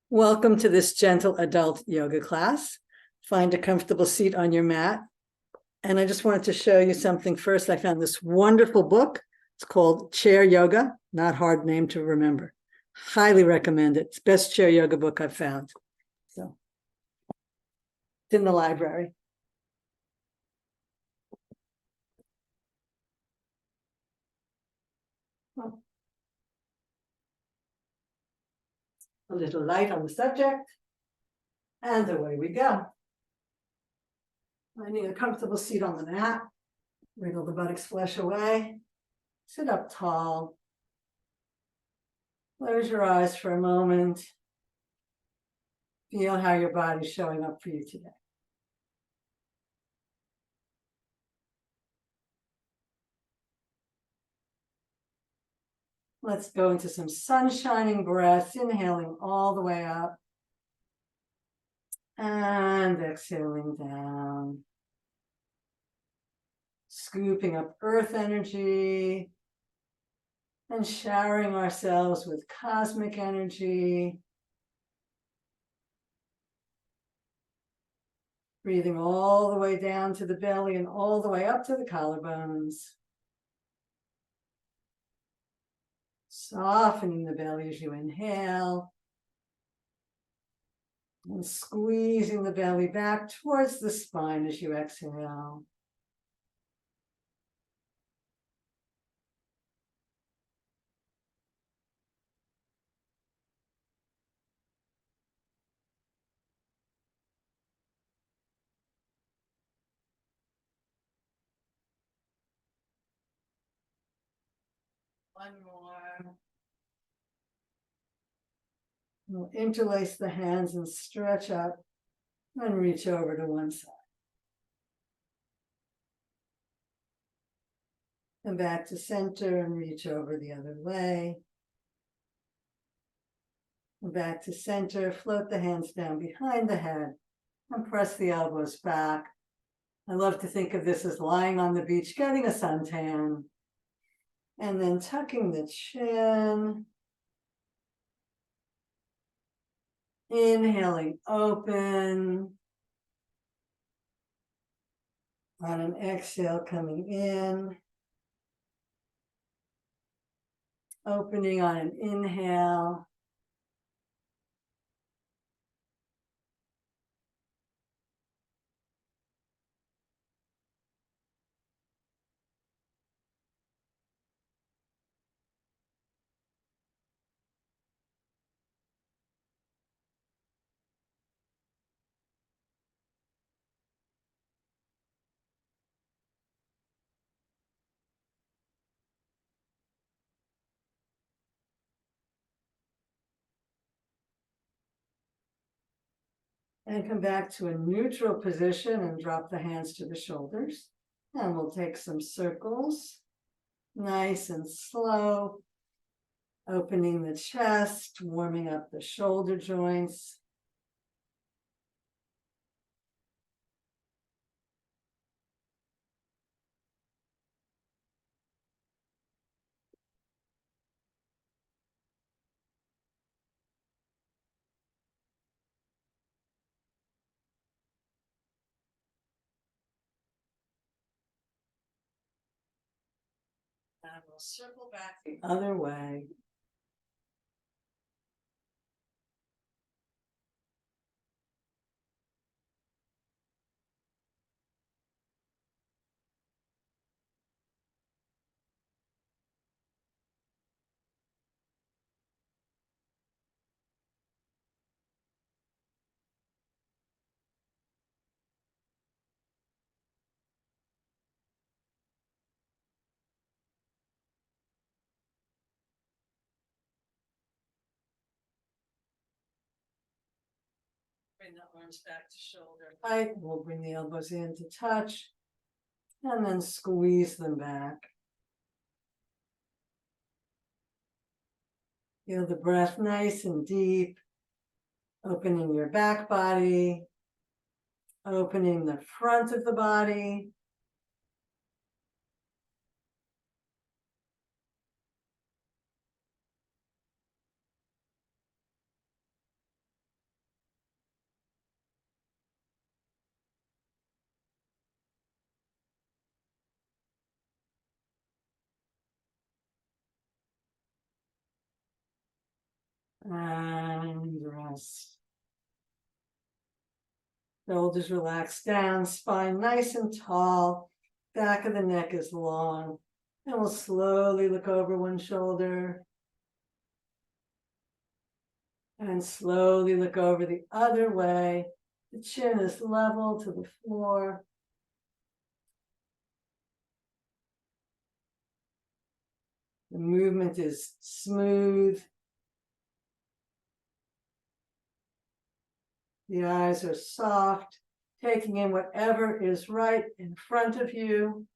Welcome to this gentle adult yoga class. Find a comfortable seat on your mat. And I just wanted to show you something first. I found this wonderful book. It's called Chair Yoga, not hard name to remember. Highly recommend it. It's the best chair yoga book I've found. So it's in the library. A little light on the subject. And away we go. Finding a comfortable seat on the mat. Wriggle the buttocks flesh away. Sit up tall. Close your eyes for a moment. Feel how your body's showing up for you today. Let's go into some sun shining breaths, inhaling all the way up and exhaling down. Scooping up earth energy and showering ourselves with cosmic energy. Breathing all the way down to the belly and all the way up to the collarbones. Softening the belly as you inhale. And squeezing the belly back towards the spine as you exhale. One more. We'll interlace the hands and stretch up and reach over to one side. And back to center and reach over the other way. And back to center, float the hands down behind the head and press the elbows back. I love to think of this as lying on the beach, getting a suntan. And then tucking the chin. Inhaling open. On an exhale, coming in. Opening on an inhale. And come back to a neutral position and drop the hands to the shoulders. And we'll take some circles, nice and slow, opening the chest, warming up the shoulder joints. And we'll circle back the other way. Bring the arms back to shoulder height. We'll bring the elbows in to touch and then squeeze them back. Feel the breath nice and deep, opening your back body, opening the front of the body. And rest. Shoulders relax down, spine nice and tall, back of the neck is long. And we'll slowly look over one shoulder. And slowly look over the other way. The chin is level to the floor. The movement is smooth. The eyes are soft, taking in whatever is right in front of you.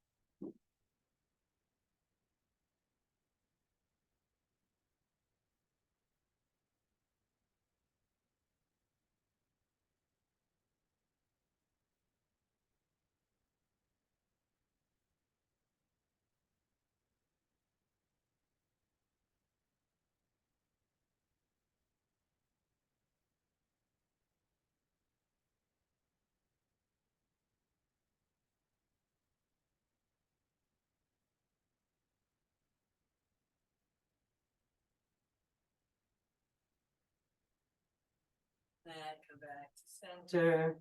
And come back to center.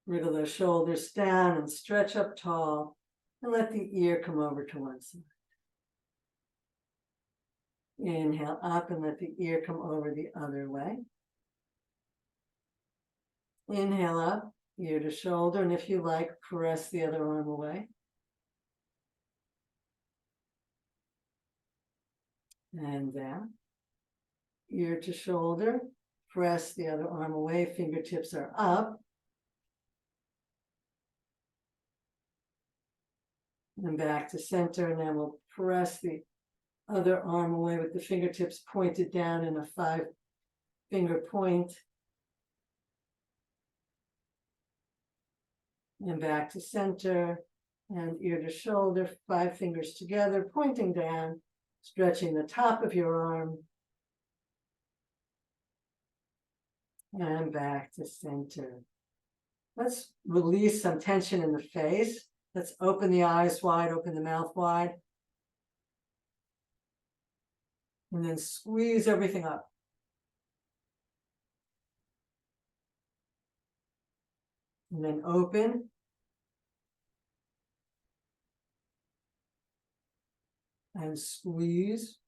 Wriggle those shoulders down and stretch up tall. And let the ear come over to one side. Inhale up and let the ear come over the other way. Inhale up, ear to shoulder, and if you like, press the other arm away. And down. Ear to shoulder, press the other arm away, fingertips are up. And back to center, and then we'll press the other arm away with the fingertips pointed down in a 5-finger point. And back to center, and ear to shoulder, 5 fingers together, pointing down, stretching the top of your arm. And back to center. Let's release some tension in the face. Let's open the eyes wide, open the mouth wide. And then squeeze everything up. And then open. And squeeze.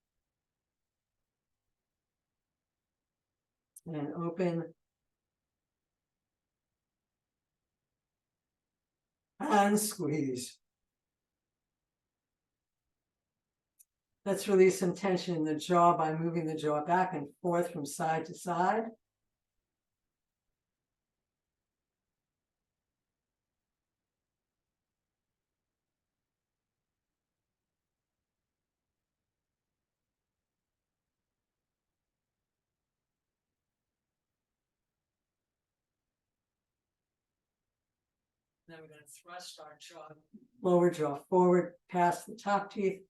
And open. And squeeze. Let's release some tension in the jaw by moving the jaw back and forth from side to side. Then we're going to thrust our jaw, lower jaw forward past the top teeth.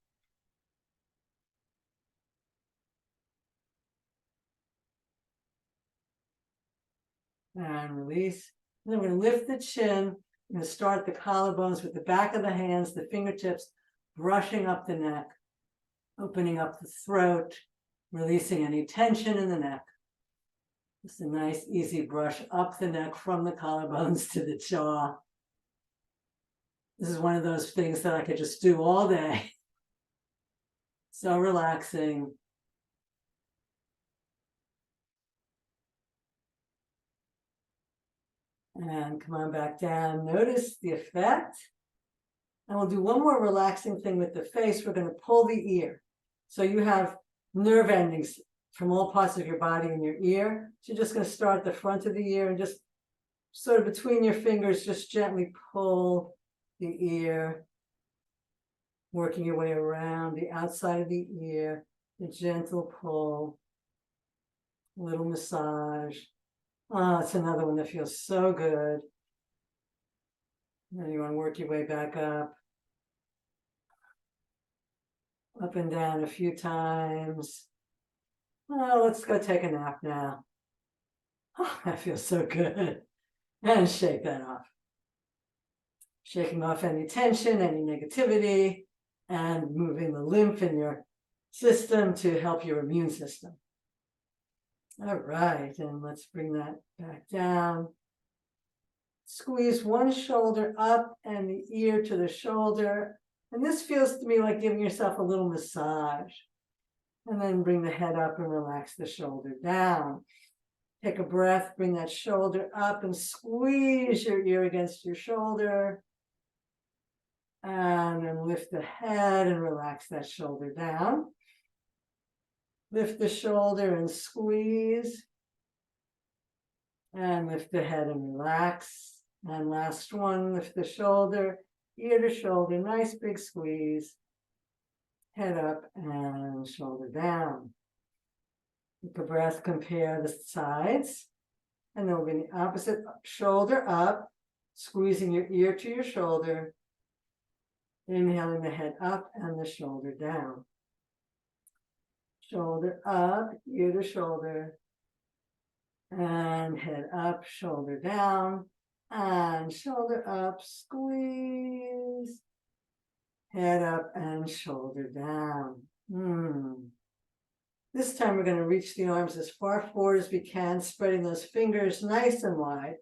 And release. And then we're going to lift the chin. We're going to start the collarbones with the back of the hands, the fingertips brushing up the neck, opening up the throat, releasing any tension in the neck. Just a nice, easy brush up the neck from the collarbones to the jaw. This is one of those things that I could just do all day. So relaxing. And come on back down. Notice the effect. And we'll do one more relaxing thing with the face. We're going to pull the ear. So you have nerve endings from all parts of your body in your ear. So you're just going to start at the front of the ear and just sort of between your fingers, just gently pull the ear, working your way around the outside of the ear, a gentle pull, a little massage. Oh, it's another one that feels so good. Then you want to work your way back up and down a few times. Oh, let's go take a nap now. Oh, that feels so good. And shake that off. Shaking off any tension, any negativity, and moving the lymph in your system to help your immune system. All right, and let's bring that back down. Squeeze one shoulder up and the ear to the shoulder. And this feels to me like giving yourself a little massage. And then bring the head up and relax the shoulder down. Take a breath, bring that shoulder up and squeeze your ear against your shoulder. And then lift the head and relax that shoulder down. Lift the shoulder and squeeze. And lift the head and relax. And last one, lift the shoulder, ear to shoulder, nice big squeeze. Head up and shoulder down. Take a breath, compare the sides. And then we'll bring the opposite shoulder up, squeezing your ear to your shoulder. Inhaling the head up and the shoulder down. Shoulder up, ear to shoulder. And head up, shoulder down. And shoulder up, squeeze. Head up and shoulder down. This time we're going to reach the arms as far forward as we can, spreading those fingers nice and wide.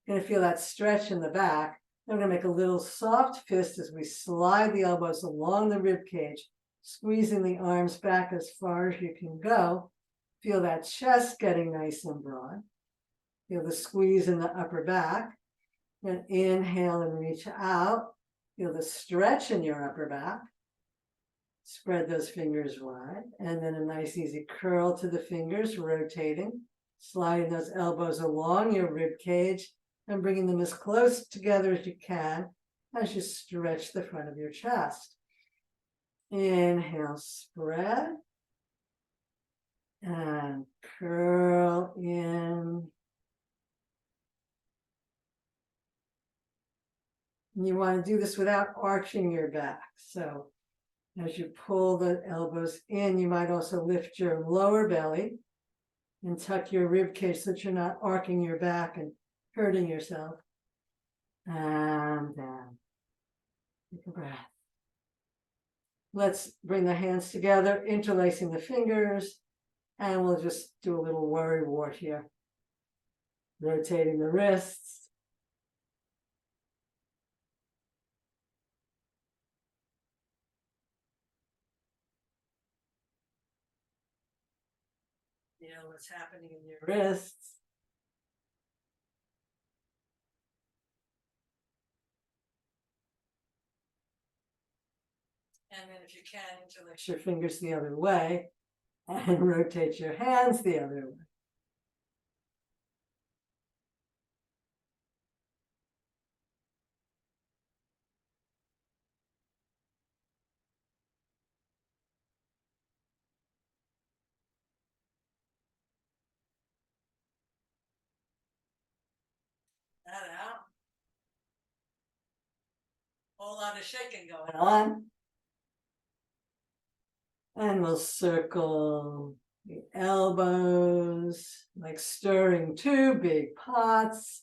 You're going to feel that stretch in the back. Then we're going to make a little soft fist as we slide the elbows along the rib cage, squeezing the arms back as far as you can go. Feel that chest getting nice and broad. Feel the squeeze in the upper back. Then inhale and reach out. Feel the stretch in your upper back. Spread those fingers wide. And then a nice easy curl to the fingers, rotating. Sliding those elbows along your rib cage and bringing them as close together as you can as you stretch the front of your chest. Inhale, spread. And curl in. You want to do this without arching your back. So as you pull the elbows in, you might also lift your lower belly and tuck your rib cage so that you're not arcing your back and hurting yourself. And down. Take a breath. Let's bring the hands together, interlacing the fingers, and we'll just do a little worry wart here. Rotating the wrists. Feel what's happening in your wrists. And then if you can, interlace your fingers the other way and rotate your hands the other way. That out. Whole lot of shaking going on. And we'll circle the elbows, like stirring two big pots.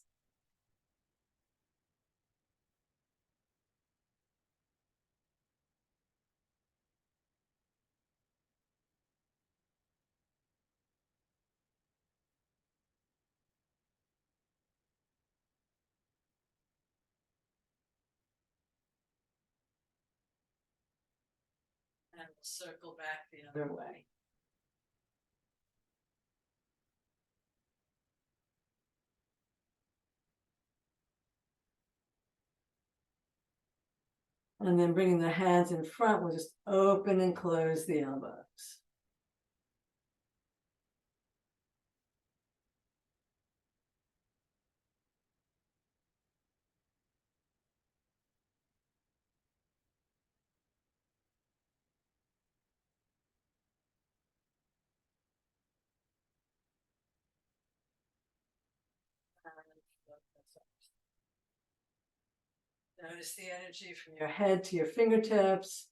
And we'll circle back the other way. And then bringing the hands in front, we'll just open and close the elbows. Notice the energy from your head to your fingertips.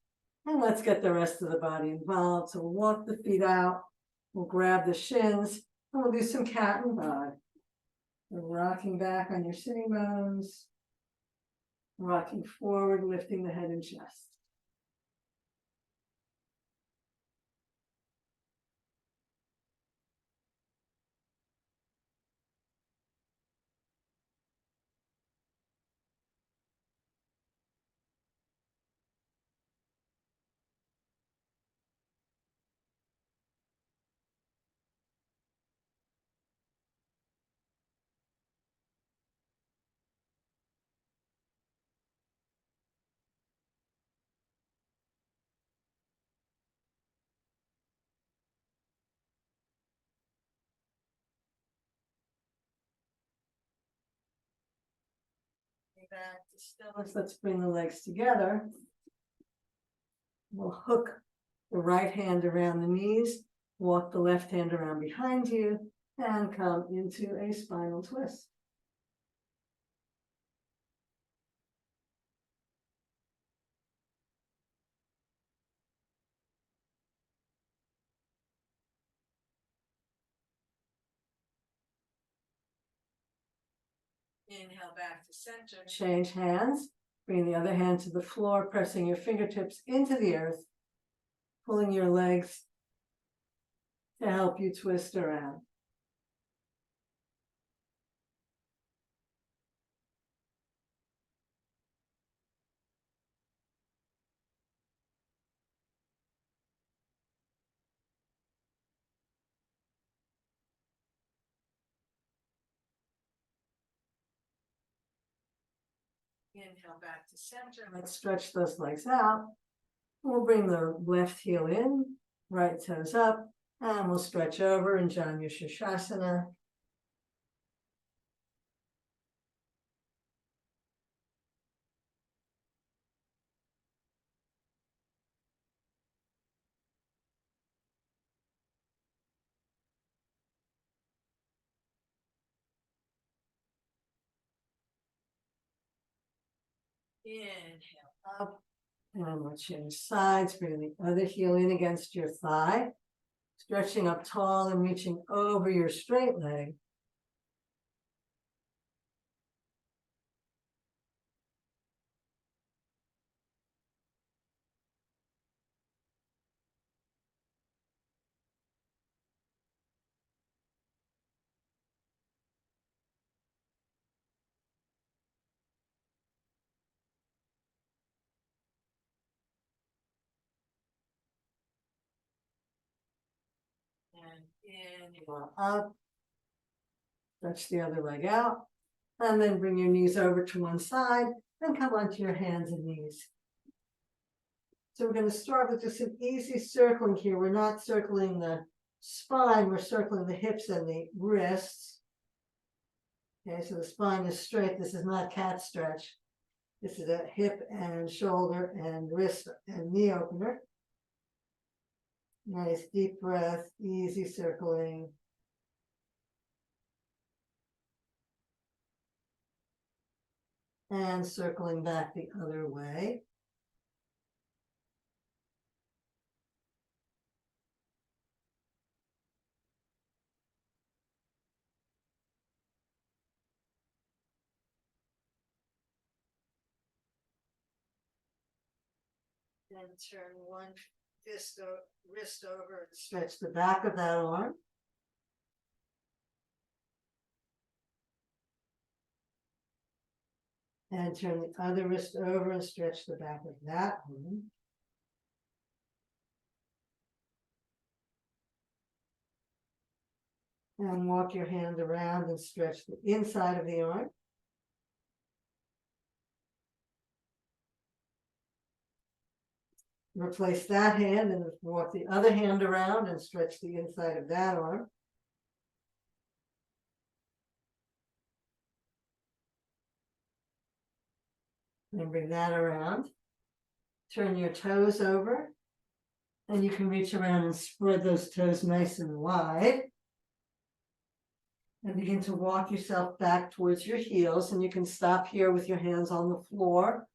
And let's get the rest of the body involved. So we'll walk the feet out. We'll grab the shins. And we'll do some cat and dog. We're rocking back on your sitting bones. Rocking forward, lifting the head and chest. back to stillness. Let's bring the legs together. We'll hook the right hand around the knees, walk the left hand around behind you, and come into a spinal twist. Inhale back to center. Change hands. Bring the other hand to the floor, pressing your fingertips into the earth, pulling your legs to help you twist around. Inhale back to center. Let's stretch those legs out. We'll bring the left heel in, right toes up, and we'll stretch over in Janu Sirsasana. Inhale up, and we'll change sides. Bring the other heel in against your thigh, stretching up tall and reaching over your straight leg. And inhale up, stretch the other leg out, and then bring your knees over to one side and come onto your hands and knees. So we're going to start with just an easy circling here. We're not circling the spine, we're circling the hips and the wrists. Okay, so the spine is straight. This is not cat stretch. This is a hip and shoulder and wrist and knee opener. Nice deep breath, easy circling. And circling back the other way. Then turn one wrist over and stretch the back of that arm. And turn the other wrist over and stretch the back of that arm. And walk your hand around and stretch the inside of the arm. Replace that hand and walk the other hand around and stretch the inside of that arm. And bring that around. Turn your toes over. And you can reach around and spread those toes nice and wide. And begin to walk yourself back towards your heels. And you can stop here with your hands on the floor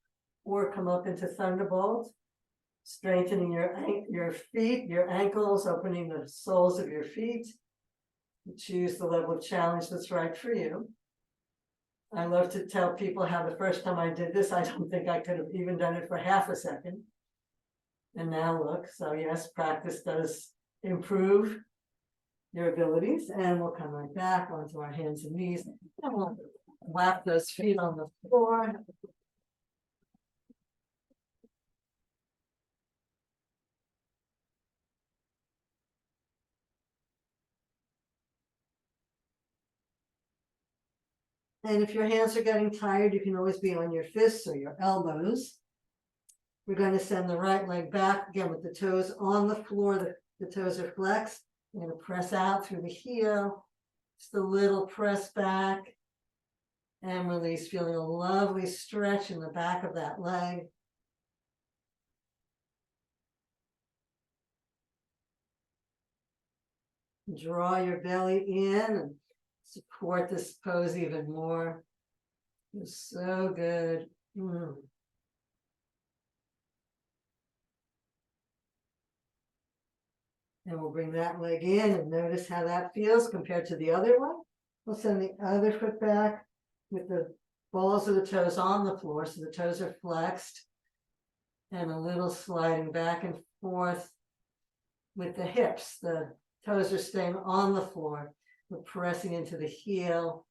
or come up into Thunderbolt. Strengthening your feet, your ankles, opening the soles of your feet. You choose the level of challenge that's right for you. I love to tell people how the first time I did this, I don't think I could have even done it for half a second. And now look, so yes, practice does improve your abilities. And we'll come right back onto our hands and knees. And we'll lap those feet on the floor. And if your hands are getting tired, you can always be on your fists or your elbows. We're going to send the right leg back again with the toes on the floor. The toes are flexed. We're going to press out through the heel. Just a little press back. and release, feeling a lovely stretch in the back of that leg. Draw your belly in and support this pose even more. It's so good. And we'll bring that leg in and notice how that feels compared to the other one. We'll send the other foot back with the balls of the toes on the floor, so the toes are flexed, and a little sliding back and forth with the hips. The toes are staying on the floor. We're pressing into the heel,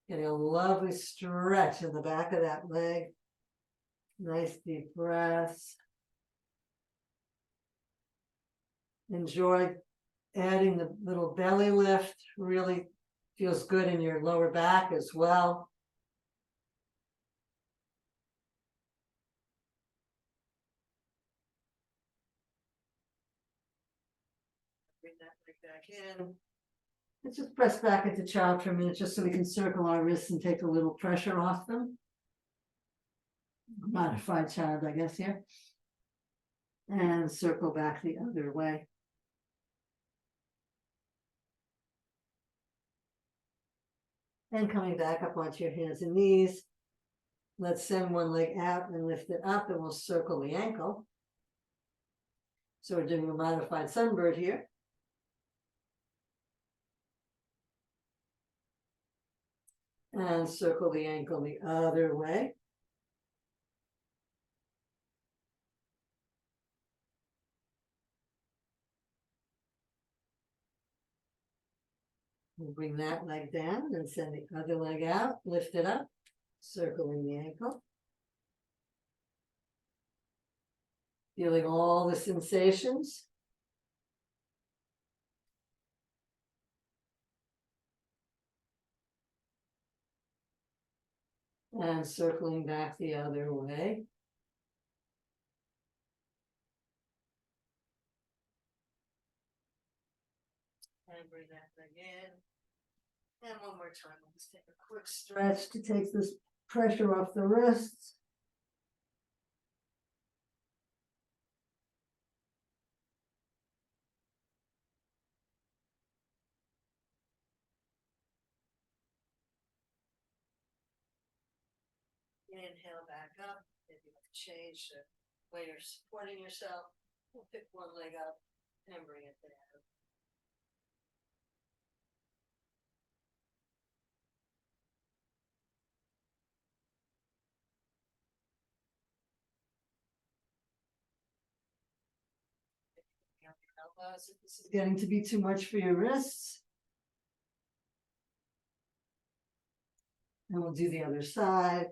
getting a lovely stretch in the back of that leg. Nice deep breaths. Enjoy adding the little belly lift. Really feels good in your lower back as well. Bring that leg back in. Let's just press back into child for a minute, just so we can circle our wrists and take a little pressure off them. Modified child, I guess, here. And circle back the other way. And coming back up onto your hands and knees. Let's send one leg out and lift it up, and we'll circle the ankle. So we're doing a modified sunbird here. And circle the ankle the other way. We'll bring that leg down and send the other leg out, lift it up, circling the ankle. Feeling all the sensations. And circling back the other way. And bring that leg in. And one more time, let's take a quick stretch to take this pressure off the wrists. Inhale back up. If you want to change the way you're supporting yourself, we'll pick one leg up and bring it down. Elbows, if this is getting to be too much for your wrists. And we'll do the other side.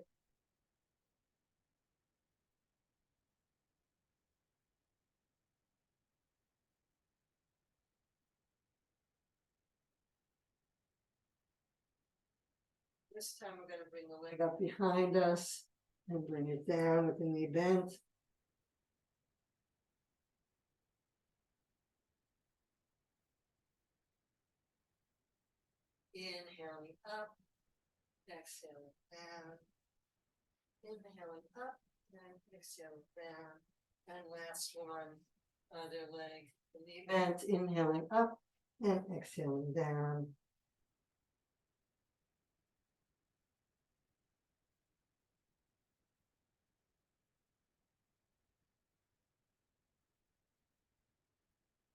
This time we're going to bring the leg up behind us and bring it down with the knee bent. Inhaling up, exhaling down. Inhaling up and exhaling down. And last one, other leg, the knee bent, inhaling up and exhaling down.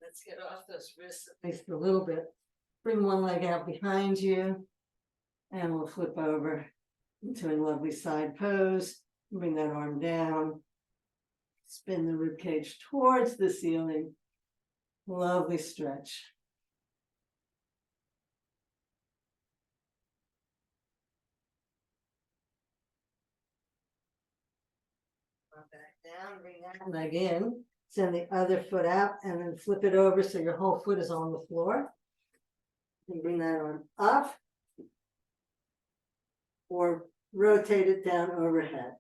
Let's get off those wrists at least a little bit. Bring one leg out behind you, and we'll flip over into a lovely side pose. Bring that arm down. Spin the rib cage towards the ceiling. Lovely stretch. Back down, bring that leg in. Send the other foot out and then flip it over so your whole foot is on the floor. And bring that arm up or rotate it down overhead.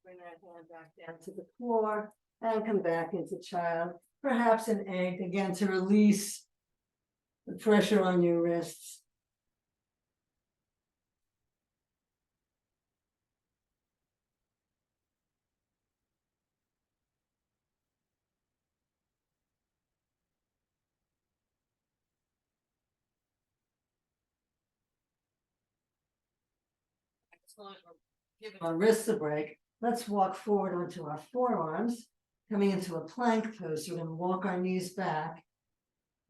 Bring that hand back down to the floor and come back into child. Perhaps an egg again to release the pressure on your wrists. As long as we're giving our wrists a break, let's walk forward onto our forearms, coming into a plank pose. We're going to walk our knees back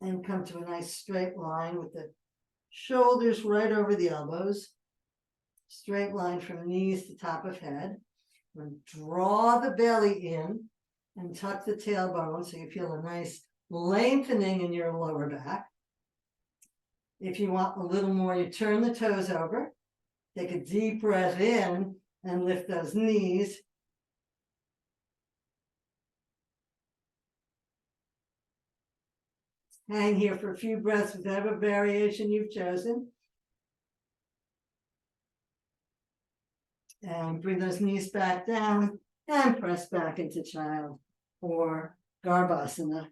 and come to a nice straight line with the shoulders right over the elbows. Straight line from knees to top of head. And draw the belly in and tuck the tailbone so you feel a nice lengthening in your lower back. If you want a little more, you turn the toes over. Take a deep breath in and lift those knees. Hang here for a few breaths, whatever variation you've chosen. And bring those knees back down and press back into child or Garbhasana.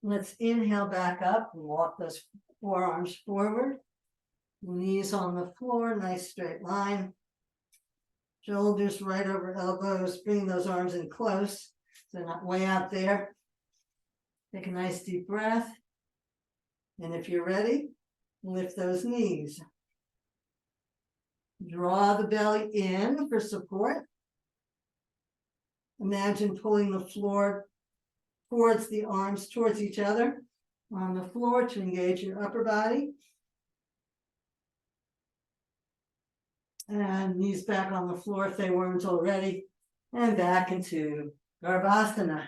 Let's inhale back up and walk those forearms forward. Knees on the floor, nice straight line. Shoulders right over elbows, bring those arms in close, so they're not way out there. Take a nice deep breath. And if you're ready, lift those knees. Draw the belly in for support. Imagine pulling the floor towards the arms, towards each other on the floor to engage your upper body. And knees back on the floor if they weren't already. And back into Garbhasana.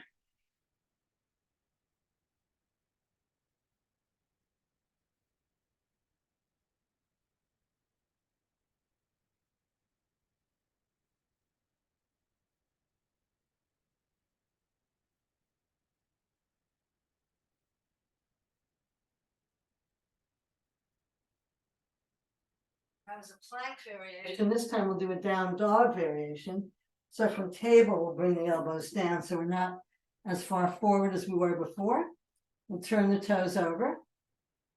As a plank variation, this time we'll do a down dog variation. So from table, we'll bring the elbows down so we're not as far forward as we were before. We'll turn the toes over.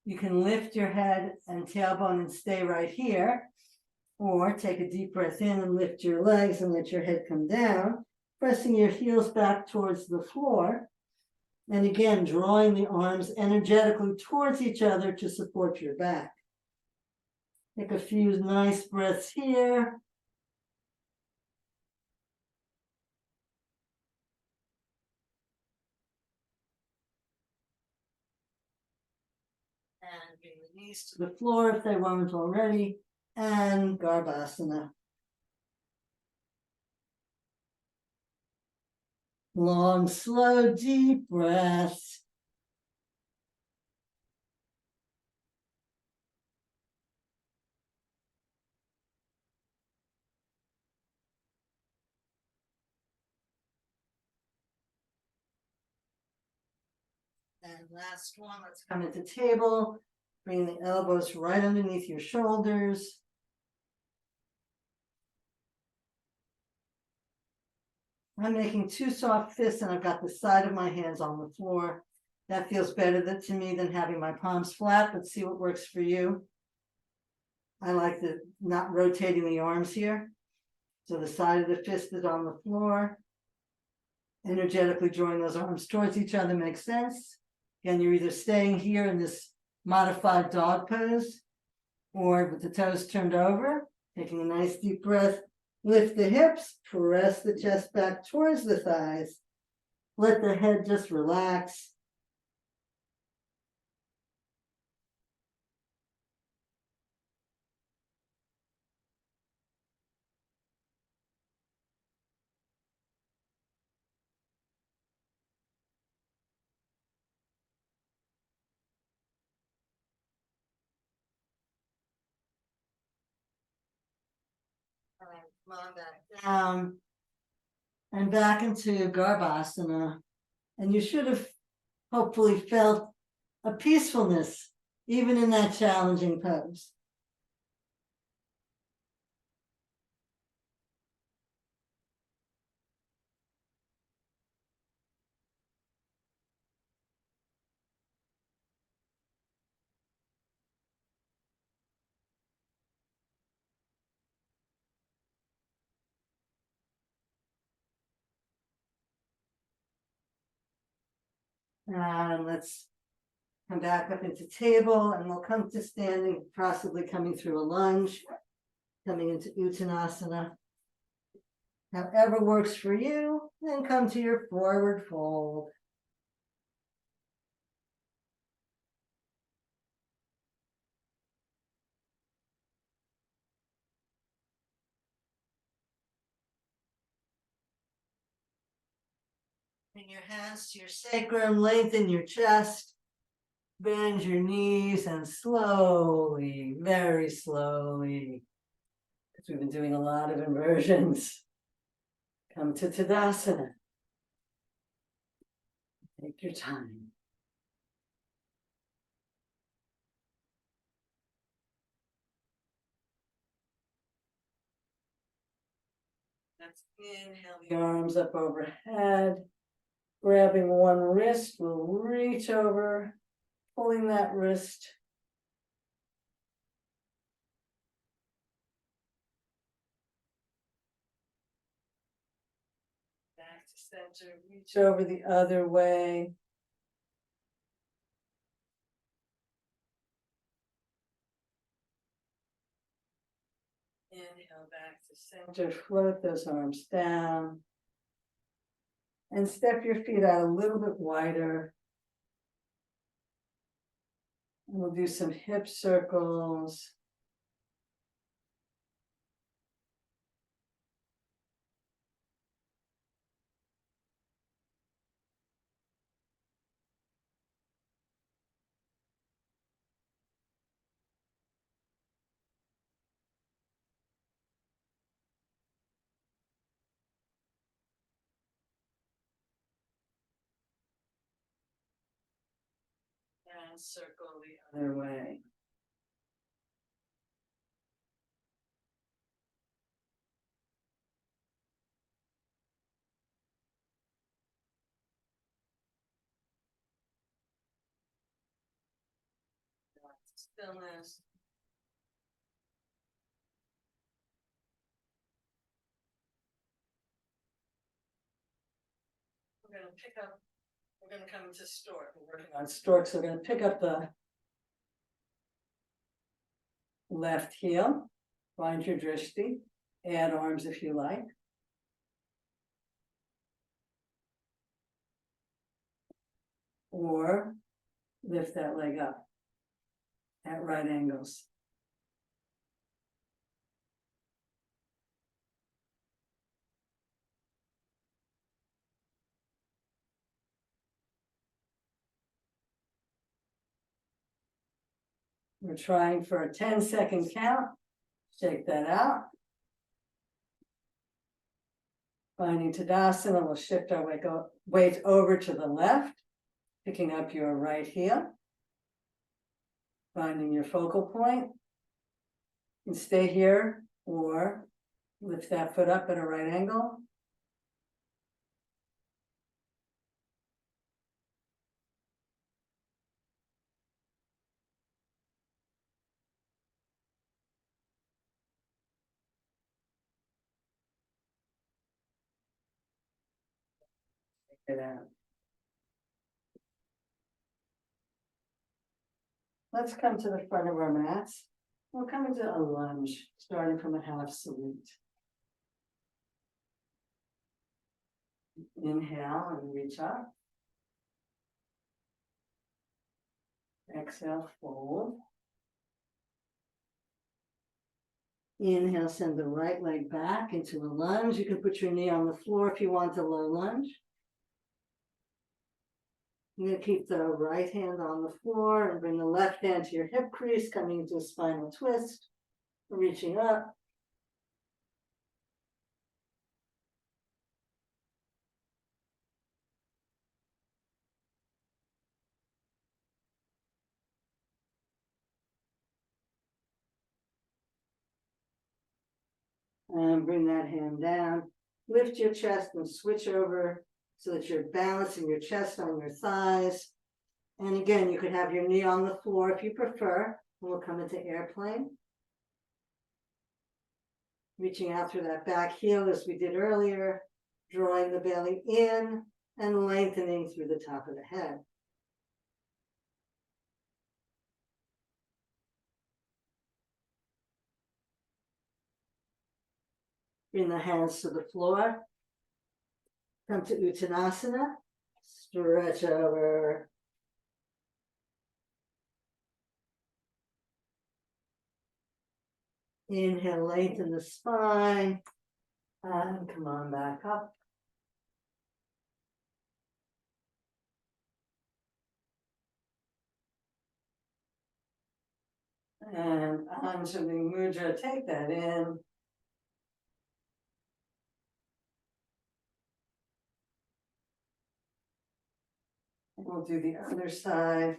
You can lift your head and tailbone and stay right here, or take a deep breath in and lift your legs and let your head come down, pressing your heels back towards the floor. And again, drawing the arms energetically towards each other to support your back. Take a few nice breaths here. And bring the knees to the floor if they weren't already. And Garbhasana. Long, slow, deep breaths. And last one, let's come into table. Bring the elbows right underneath your shoulders. I'm making two soft fists and I've got the side of my hands on the floor. That feels better to me than having my palms flat, but see what works for you. I like the not rotating the arms here. So the side of the fist is on the floor. Energetically drawing those arms towards each other makes sense. Again, you're either staying here in this modified dog pose or with the toes turned over, taking a nice deep breath. Lift the hips, press the chest back towards the thighs. Let the head just relax. Come on back down. and back into Garbhasana. And you should have hopefully felt a peacefulness even in that challenging pose. And let's come back up into table, and we'll come to standing, possibly coming through a lunge, coming into Uttanasana. However works for you, then come to your forward fold. Bring your hands to your sacrum, lengthen your chest, bend your knees, and slowly, very slowly, because we've been doing a lot of inversions, come to Tadasana. Take your time. Let's inhale the arms up overhead. Grabbing one wrist, we'll reach over, pulling that wrist. Back to center, reach over the other way. Inhale back to center, float those arms down. And step your feet out a little bit wider. And we'll do some hip circles. And circle the other way. Stillness. We're going to pick up, we're going to come into stork. We're working on stork, so we're going to pick up the left heel, find your drishti, add arms if you like. Or lift that leg up at right angles. We're trying for a 10-second count. Shake that out. Finding Tadasana, we'll shift our weight over to the left, picking up your right heel. Finding your focal point. And stay here or lift that foot up at a right angle. Take it out. Let's come to the front of our mats. We'll come into a lunge, starting from a half salute. Inhale and reach up. Exhale, fold. Inhale, send the right leg back into a lunge. You can put your knee on the floor if you want a low lunge. You're going to keep the right hand on the floor and bring the left hand to your hip crease, coming into a spinal twist, reaching up. And bring that hand down. Lift your chest and switch over so that you're balancing your chest on your thighs. And again, you could have your knee on the floor if you prefer. We'll come into airplane. Reaching out through that back heel as we did earlier, drawing the belly in and lengthening through the top of the head. Bring the hands to the floor. Come to Uttanasana. Stretch over. Inhale, lengthen the spine. And come on back up. And onto the mudra, take that in. And we'll do the other side.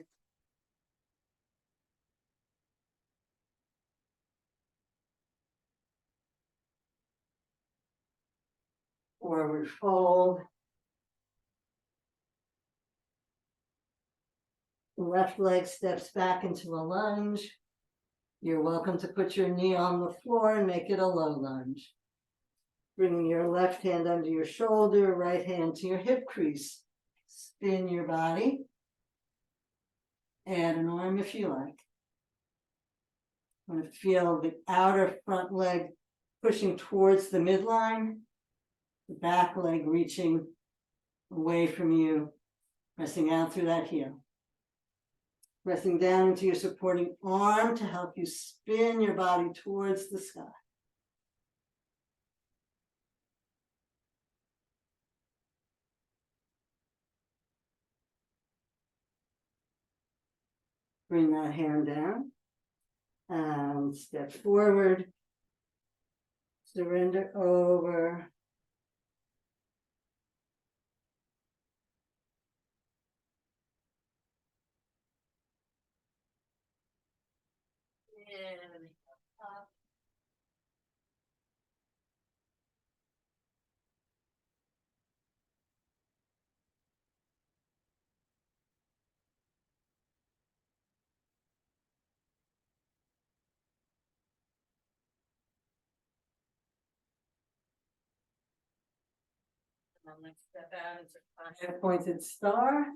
Forward fold. The left leg steps back into a lunge. You're welcome to put your knee on the floor and make it a low lunge. Bringing your left hand under your shoulder, right hand to your hip crease. Spin your body. Add an arm if you like. I'm going to feel the outer front leg pushing towards the midline, the back leg reaching away from you, pressing out through that heel. Pressing down into your supporting arm to help you spin your body towards the sky. Bring that hand down and step forward. Surrender over. And up. And let's step out into a pointed star.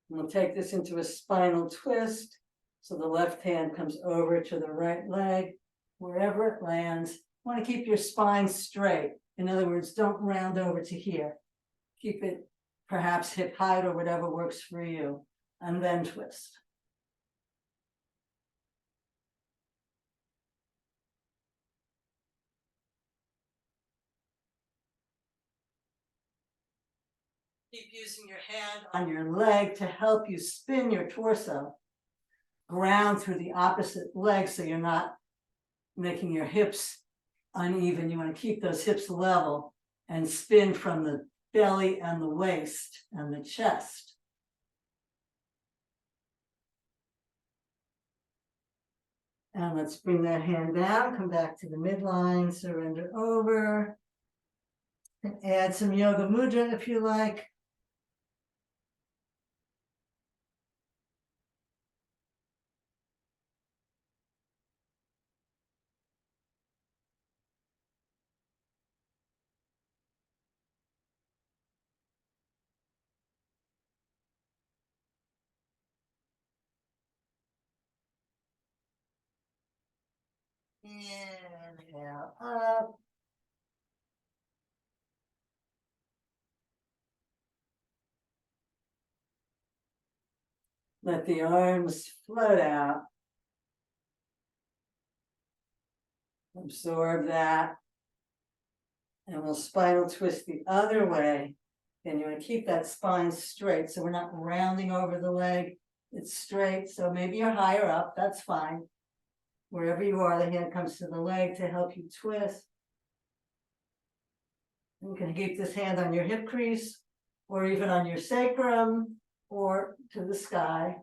We'll take this into a spinal twist. So the left hand comes over to the right leg, wherever it lands. You want to keep your spine straight. In other words, don't round over to here. Keep it perhaps hip height or whatever works for you, and then twist. Keep using your hand on your leg to help you spin your torso. Ground through the opposite leg so you're not making your hips uneven. You want to keep those hips level and spin from the belly and the waist and the chest. And let's bring that hand down, come back to the midline, surrender over. And add some yoga mudra if you like. Inhale up. Let the arms float out. Absorb that. And we'll spinal twist the other way. And you want to keep that spine straight so we're not rounding over the leg. It's straight, so maybe you're higher up, that's fine. Wherever you are, the hand comes to the leg to help you twist. You can keep this hand on your hip crease, or even on your sacrum, or to the sky.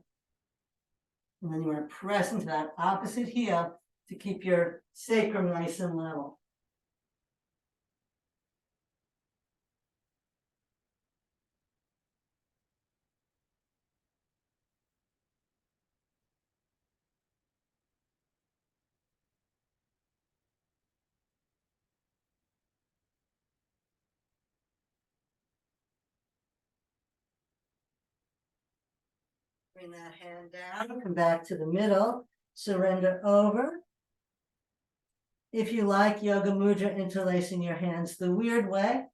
And then you want to press into that opposite heel to keep your sacrum nice and level. Bring that hand down, come back to the middle, surrender over. If you like Yoga Mudra, interlacing your hands the weird way.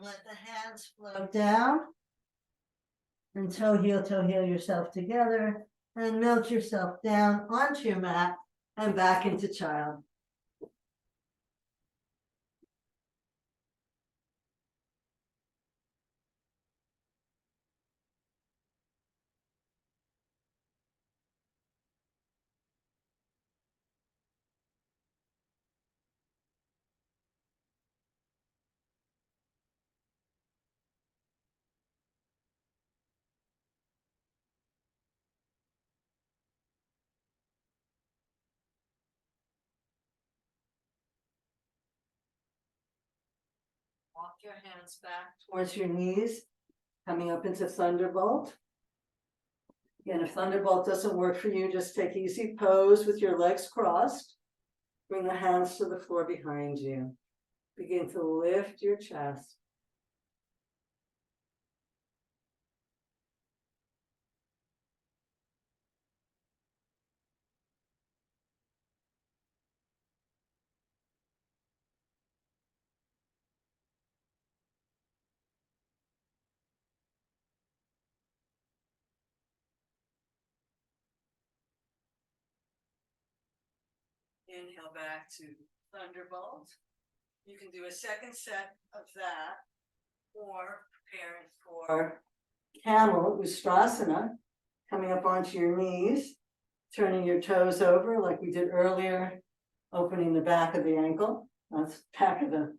Let the hands float down and toe heel yourself together and melt yourself down onto your mat and back into child. Walk your hands back towards your knees, coming up into Thunderbolt. Again, if Thunderbolt doesn't work for you, just take easy pose with your legs crossed. Bring the hands to the floor behind you. Begin to lift your chest. Inhale back to Thunderbolt. You can do a second set of that or preparing for Camel Ustrasana, coming up onto your knees, turning your toes over like we did earlier, opening the back of the ankle. That's back of the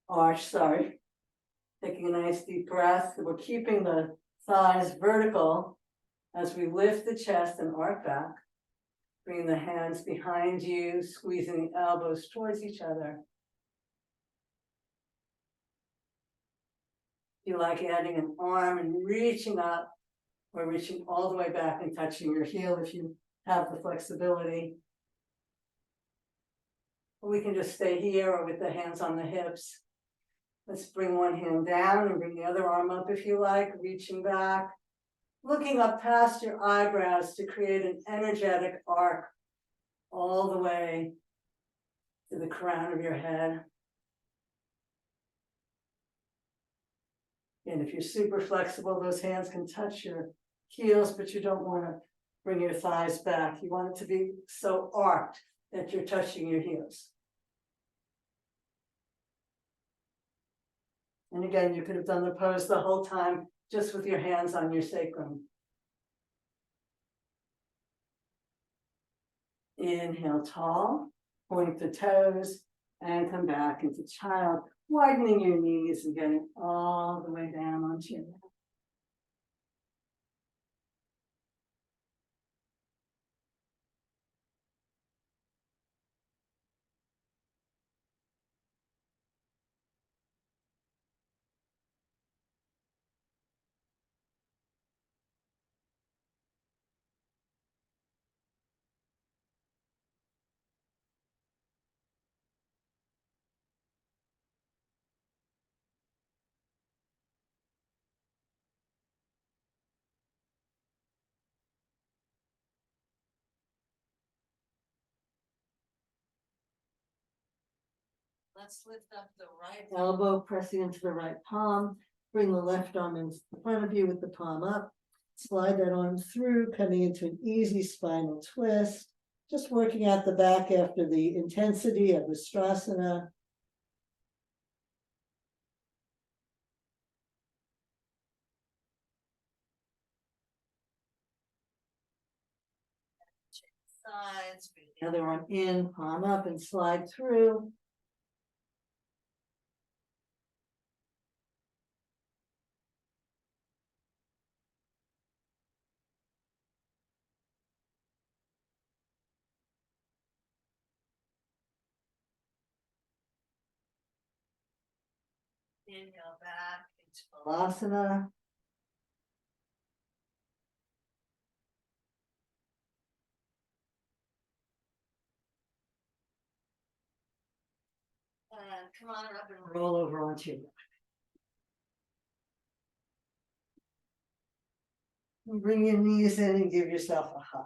arch, sorry. Taking a nice deep breath. We're keeping the thighs vertical as we lift the chest and arc back. Bring the hands behind you, squeezing the elbows towards each other. If you like adding an arm and reaching up, or reaching all the way back and touching your heel if you have the flexibility. Or we can just stay here or with the hands on the hips. Let's bring one hand down and bring the other arm up if you like, reaching back. Looking up past your eyebrows to create an energetic arc all the way to the crown of your head. And if you're super flexible, those hands can touch your heels, but you don't want to bring your thighs back. You want it to be so arced that you're touching your heels. And again, you could have done the pose the whole time just with your hands on your sacrum. Inhale tall, point the toes, and come back into child, widening your knees and getting all the way down onto your mat. let's lift up the right elbow, pressing into the right palm. Bring the left arm in front of you with the palm up. Slide that arm through, coming into an easy spinal twist. Just working out the back after the intensity of Ustrasana. Sides, bring the other arm in, palm up and slide through. Inhale back into Balasana. And come on up and roll over onto your back. Bring your knees in and give yourself a hug.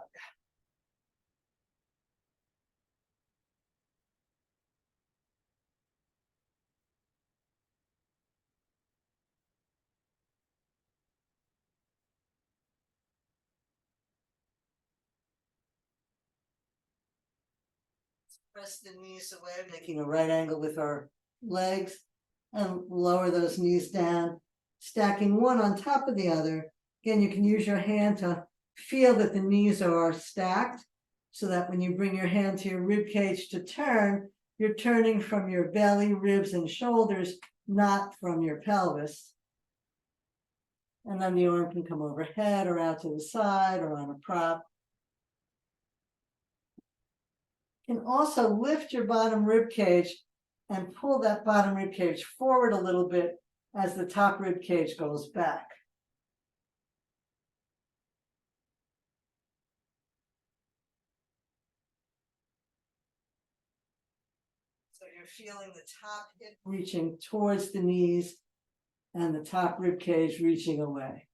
Press the knees away, making a right angle with our legs, and lower those knees down, stacking one on top of the other. Again, you can use your hand to feel that the knees are stacked, so that when you bring your hand to your rib cage to turn, you're turning from your belly, ribs, and shoulders, not from your pelvis. And then the arm can come overhead or out to the side or on a prop. You can also lift your bottom rib cage and pull that bottom rib cage forward a little bit as the top rib cage goes back. So you're feeling the top hip reaching towards the knees and the top rib cage reaching away.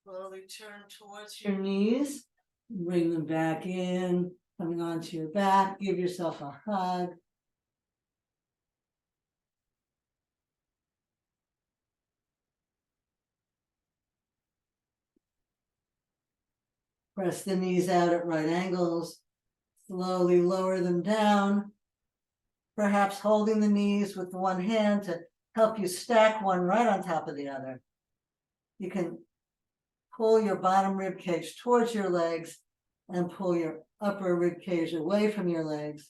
Slowly turn towards your knees, bring them back in, coming onto your back, give yourself a hug. Press the knees out at right angles, slowly lower them down, perhaps holding the knees with one hand to help you stack one right on top of the other. You can pull your bottom rib cage towards your legs and pull your upper rib cage away from your legs.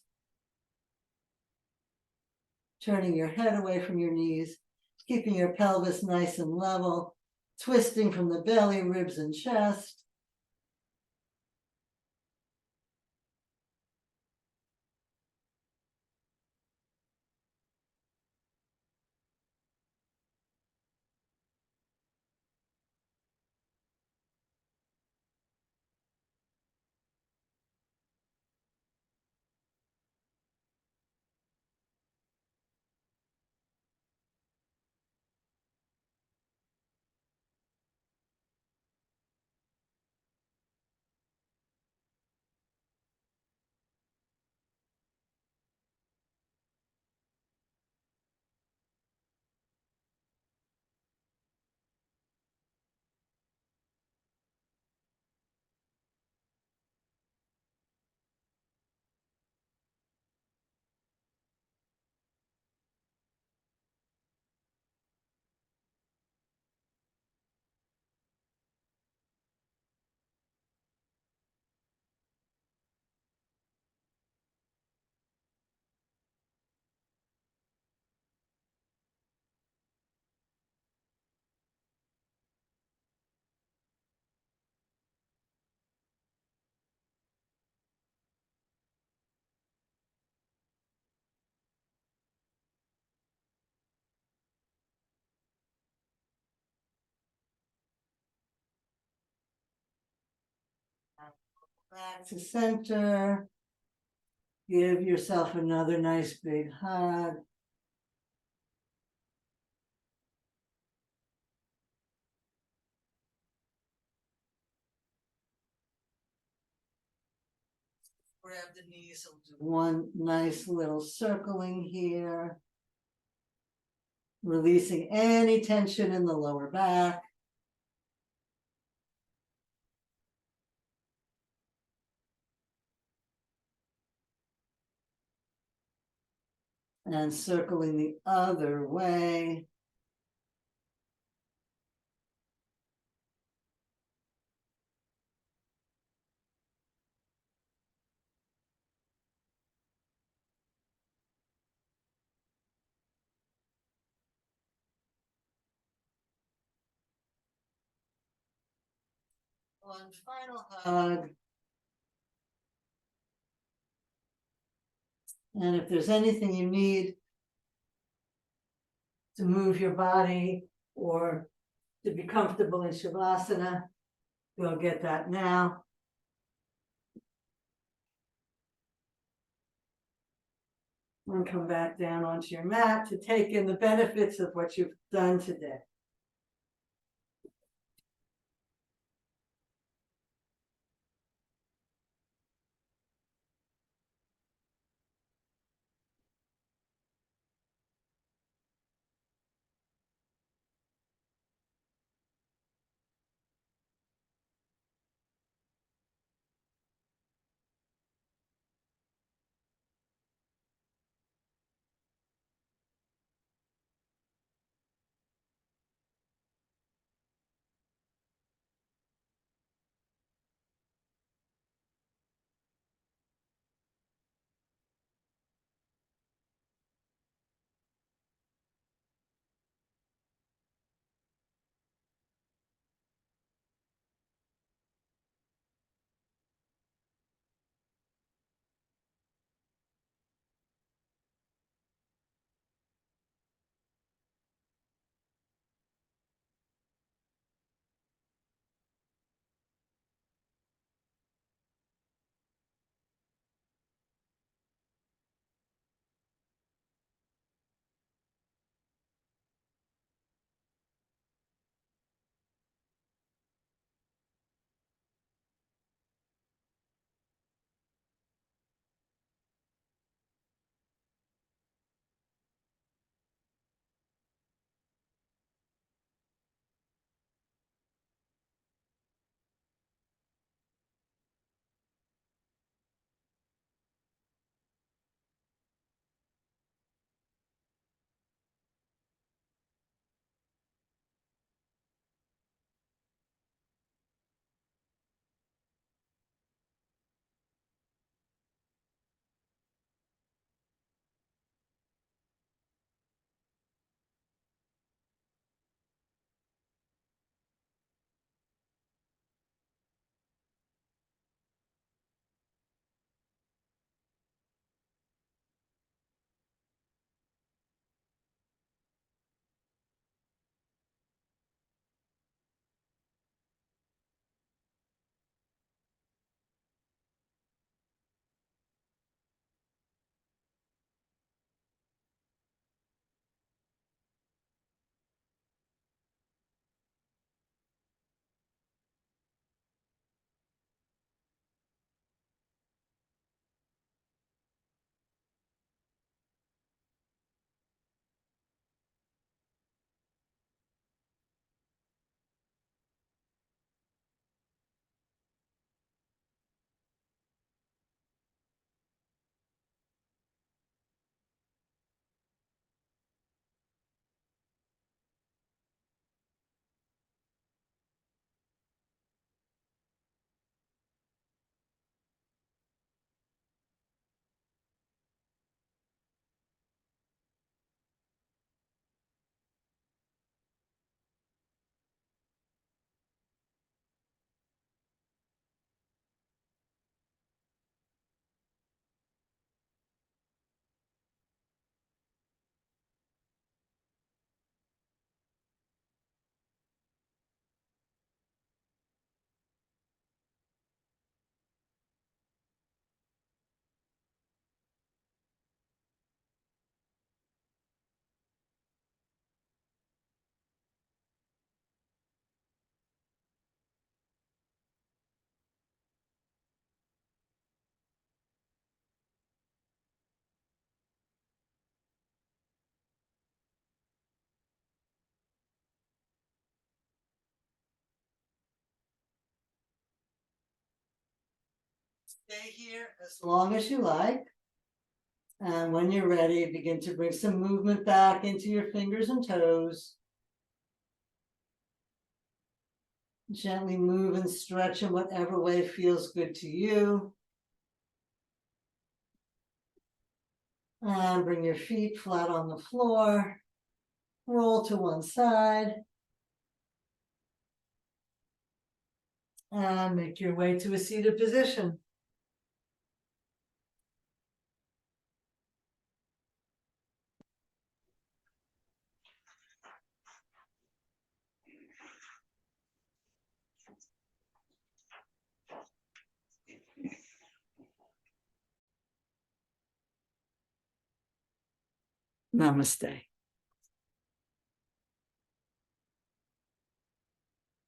Turning your head away from your knees, keeping your pelvis nice and level, twisting from the belly, ribs, and chest. Back to center. Give yourself another nice big hug. Grab the knees, I'll do one nice little circling here. Releasing any tension in the lower back. And circling the other way. One final hug. And if there's anything you need to move your body or to be comfortable in Shavasana, go get that now. And come back down onto your mat to take in the benefits of what you've done today. Stay here as long as you like. And when you're ready, begin to bring some movement back into your fingers and toes. Gently move and stretch in whatever way feels good to you. And bring your feet flat on the floor. Roll to one side. And make your way to a seated position. Namaste.